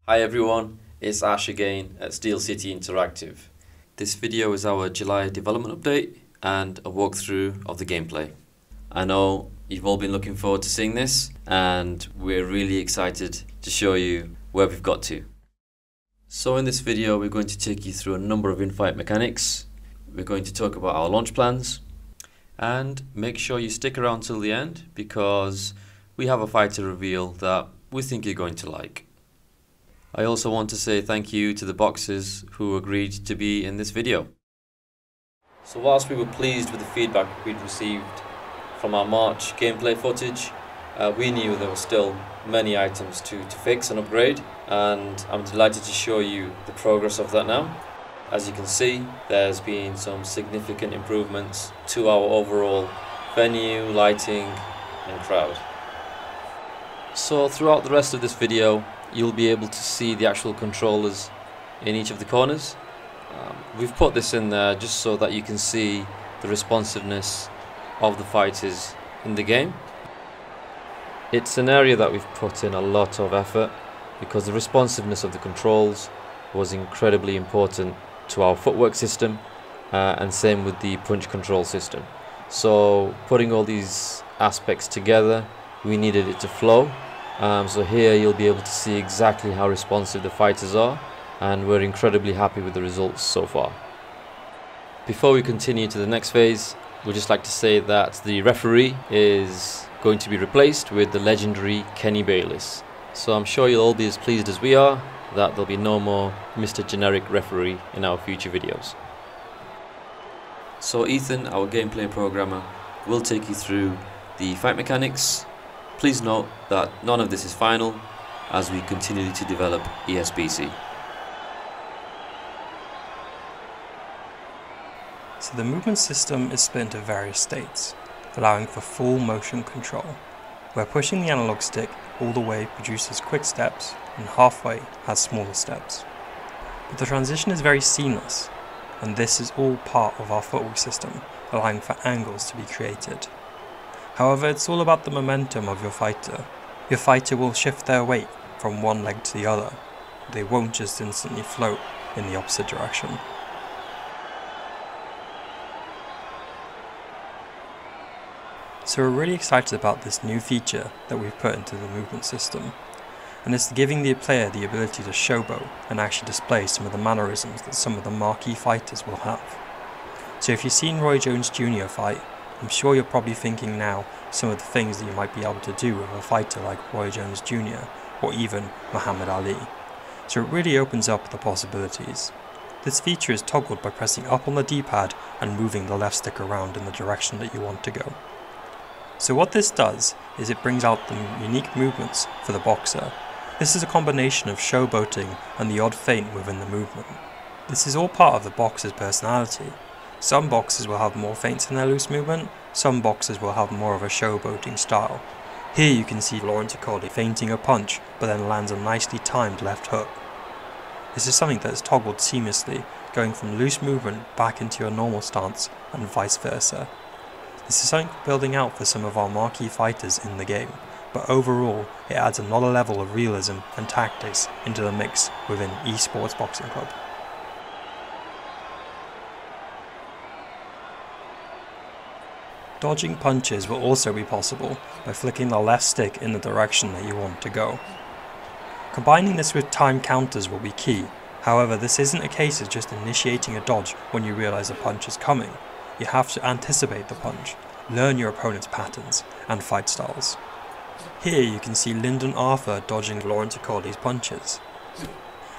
Hi everyone, it's Ash again at Steel City Interactive. This video is our July development update and a walkthrough of the gameplay. I know you've all been looking forward to seeing this and we're really excited to show you where we've got to. So in this video we're going to take you through a number of in-fight mechanics. We're going to talk about our launch plans and make sure you stick around till the end because we have a fighter reveal that we think you're going to like. I also want to say thank you to the boxers who agreed to be in this video. So whilst we were pleased with the feedback we'd received from our March gameplay footage, we knew there were still many items to fix and upgrade, and I'm delighted to show you the progress of that now. As you can see, there's been some significant improvements to our overall venue, lighting and crowd. So throughout the rest of this video, you'll be able to see the actual controllers in each of the corners. We've put this in there just so that you can see the responsiveness of the fighters in the game. It's an area that we've put in a lot of effort because the responsiveness of the controls was incredibly important to our footwork system, and same with the punch control system. So putting all these aspects together, we needed it to flow. So here you'll be able to see exactly how responsive the fighters are, and we're incredibly happy with the results so far. Before we continue to the next phase, we'd just like to say that the referee is going to be replaced with the legendary Kenny Bayliss. So I'm sure you'll all be as pleased as we are that there'll be no more Mr. Generic Referee in our future videos. So Ethan, our gameplay programmer, will take you through the fight mechanics. Please note that none of this is final as we continue to develop ESBC. So the movement system is split into various states, allowing for full motion control, where pushing the analog stick all the way produces quick steps and halfway has smaller steps. But the transition is very seamless, and this is all part of our footwork system, allowing for angles to be created. However, it's all about the momentum of your fighter. Your fighter will shift their weight from one leg to the other. They won't just instantly float in the opposite direction. So we're really excited about this new feature that we've put into the movement system, and it's giving the player the ability to showboat and actually display some of the mannerisms that some of the marquee fighters will have. So if you've seen Roy Jones Jr. fight, I'm sure you're probably thinking now some of the things that you might be able to do with a fighter like Roy Jones Jr. or even Muhammad Ali. So it really opens up the possibilities. This feature is toggled by pressing up on the D-pad and moving the left stick around in the direction that you want to go. So what this does is it brings out the unique movements for the boxer. This is a combination of showboating and the odd feint within the movement. This is all part of the boxer's personality. Some boxers will have more feints in their loose movement, some boxers will have more of a showboating style. Here you can see Lawrence Accordi feinting a punch but then lands a nicely timed left hook. This is something that is toggled seamlessly, going from loose movement back into your normal stance and vice versa. This is something we're building out for some of our marquee fighters in the game, but overall it adds another level of realism and tactics into the mix within eSports Boxing Club. Dodging punches will also be possible by flicking the left stick in the direction that you want to go. Combining this with time counters will be key. However, this isn't a case of just initiating a dodge when you realize a punch is coming. You have to anticipate the punch, learn your opponent's patterns and fight styles. Here you can see Lyndon Arthur dodging Lawrence Accordi's punches.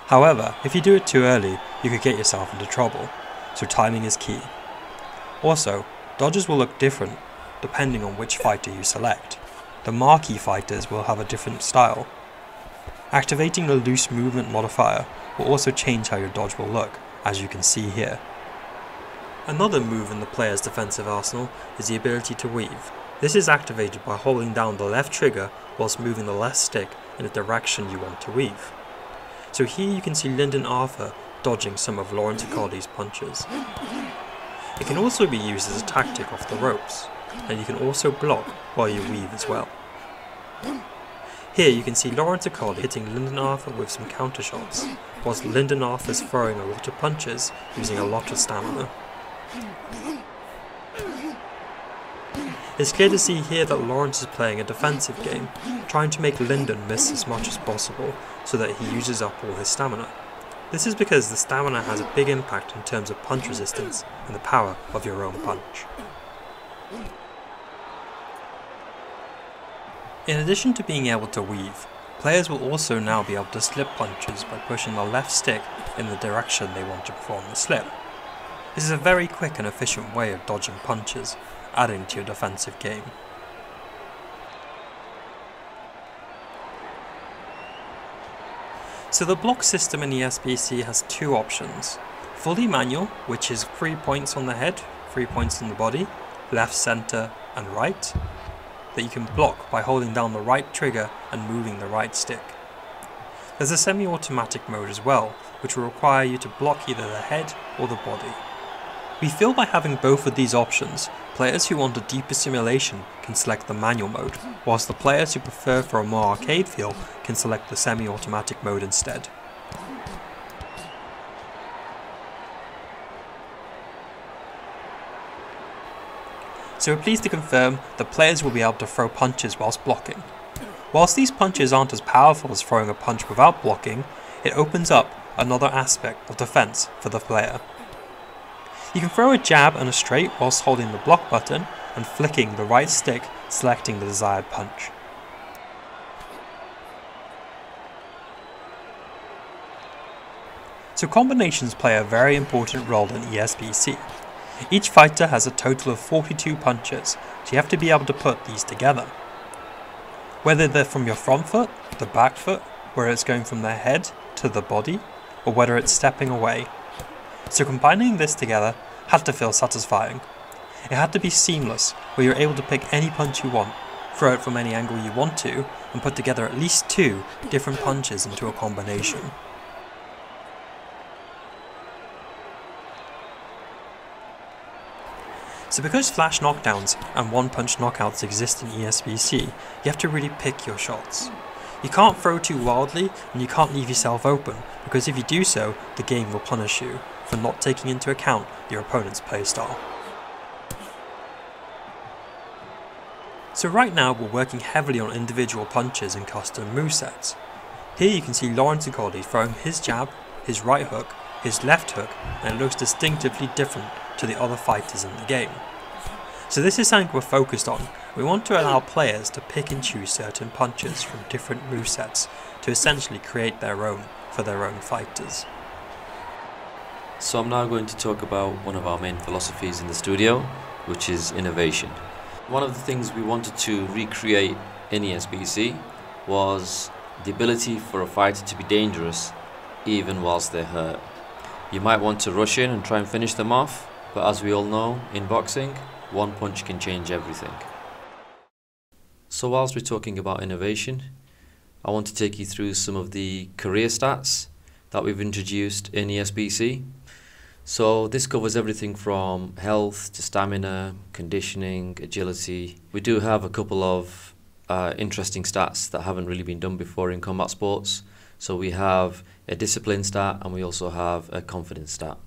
However, if you do it too early, you could get yourself into trouble, so timing is key. Also, dodges will look different depending on which fighter you select. The marquee fighters will have a different style. Activating the loose movement modifier will also change how your dodge will look, as you can see here. Another move in the player's defensive arsenal is the ability to weave. This is activated by holding down the left trigger whilst moving the left stick in the direction you want to weave. So here you can see Lyndon Arthur dodging some of Lawrence Accordi's punches. It can also be used as a tactic off the ropes, and you can also block while you weave as well. Here you can see Lawrence Acoli hitting Lyndon Arthur with some counter shots, whilst Lyndon Arthur is throwing a lot of punches using a lot of stamina. It's clear to see here that Lawrence is playing a defensive game, trying to make Lyndon miss as much as possible so that he uses up all his stamina. This is because the stamina has a big impact in terms of punch resistance and the power of your own punch. In addition to being able to weave, players will also now be able to slip punches by pushing the left stick in the direction they want to perform the slip. This is a very quick and efficient way of dodging punches, adding to your defensive game. So the block system in ESBC has two options. Fully manual, which is 3 points on the head, 3 points on the body, left, centre and right, that you can block by holding down the right trigger and moving the right stick. There's a semi-automatic mode as well, which will require you to block either the head or the body. We feel by having both of these options, players who want a deeper simulation can select the manual mode, whilst the players who prefer for a more arcade feel can select the semi-automatic mode instead. So we're pleased to confirm that players will be able to throw punches whilst blocking. Whilst these punches aren't as powerful as throwing a punch without blocking, it opens up another aspect of defense for the player. You can throw a jab and a straight whilst holding the block button and flicking the right stick, selecting the desired punch. So combinations play a very important role in ESBC. Each fighter has a total of 42 punches, so you have to be able to put these together. Whether they're from your front foot, the back foot, where it's going from their head to the body, or whether it's stepping away. So combining this together had to feel satisfying. It had to be seamless, where you're able to pick any punch you want, throw it from any angle you want to, and put together at least 2 different punches into a combination. So because flash knockdowns and one-punch knockouts exist in ESBC, you have to really pick your shots. You can't throw too wildly and you can't leave yourself open, because if you do so, the game will punish you for not taking into account your opponent's playstyle. So right now we're working heavily on individual punches and custom movesets. Here you can see Lawrence Acoli throwing his jab, his right hook, his left hook, and it looks distinctively different to the other fighters in the game. So this is something we're focused on. We want to allow players to pick and choose certain punches from different movesets to essentially create their own for their own fighters. So I'm now going to talk about one of our main philosophies in the studio, which is innovation. One of the things we wanted to recreate in ESBC was the ability for a fighter to be dangerous even whilst they're hurt. You might want to rush in and try and finish them off, but as we all know, in boxing, one punch can change everything. So whilst we're talking about innovation, I want to take you through some of the career stats that we've introduced in ESBC. So this covers everything from health to stamina, conditioning, agility. We do have a couple of interesting stats that haven't really been done before in combat sports. So we have a discipline stat and we also have a confidence stat.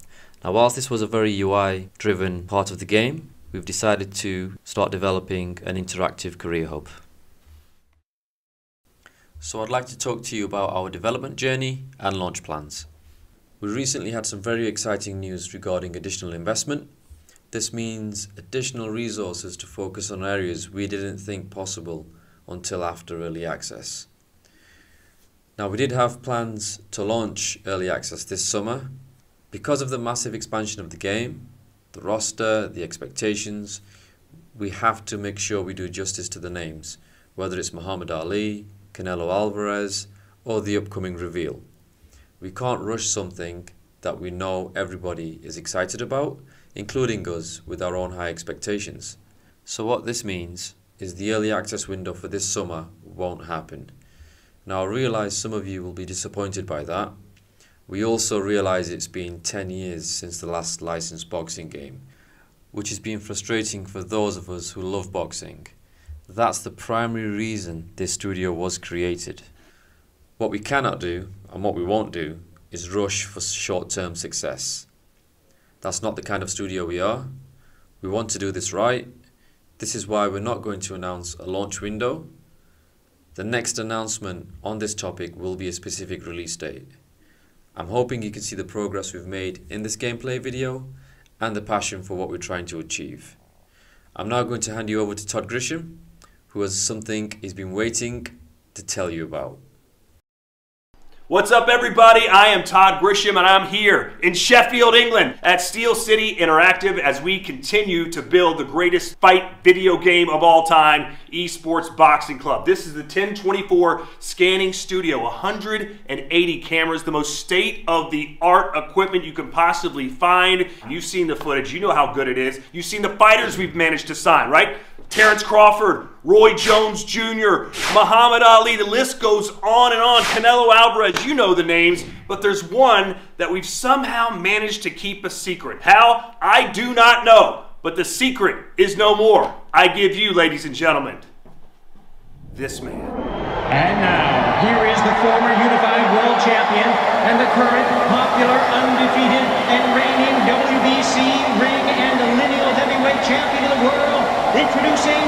Now whilst this was a very UI driven part of the game, we've decided to start developing an interactive career hub. So I'd like to talk to you about our development journey and launch plans. We recently had some very exciting news regarding additional investment. This means additional resources to focus on areas we didn't think possible until after early access. Now we did have plans to launch early access this summer. Because of the massive expansion of the game, the roster, the expectations, we have to make sure we do justice to the names, whether it's Muhammad Ali, Canelo Alvarez, or the upcoming reveal. We can't rush something that we know everybody is excited about, including us with our own high expectations. So what this means is the early access window for this summer won't happen. Now I realise some of you will be disappointed by that. We also realise it's been 10 years since the last licensed boxing game, which has been frustrating for those of us who love boxing. That's the primary reason this studio was created. What we cannot do, and what we won't do, is rush for short-term success. That's not the kind of studio we are. We want to do this right. This is why we're not going to announce a launch window. The next announcement on this topic will be a specific release date. I'm hoping you can see the progress we've made in this gameplay video and the passion for what we're trying to achieve. I'm now going to hand you over to Todd Grisham, who has something he's been waiting to tell you about. What's up, everybody? I am Todd Grisham, and I'm here in Sheffield, England at Steel City Interactive as we continue to build the greatest fight video game of all time, Esports Boxing Club. This is the 1024 scanning studio, 180 cameras, the most state-of-the-art equipment you can possibly find. You've seen the footage. You know how good it is. You've seen the fighters we've managed to sign, right? Terrence Crawford, Roy Jones Jr., Muhammad Ali, the list goes on and on. Canelo Alvarez, you know the names, but there's one that we've somehow managed to keep a secret. How? I do not know, but the secret is no more. I give you, ladies and gentlemen, this man. And now, here is the former unified world champion and the current popular, undefeated, and reigning WBC ring and lineal heavyweight champion of the world, introducing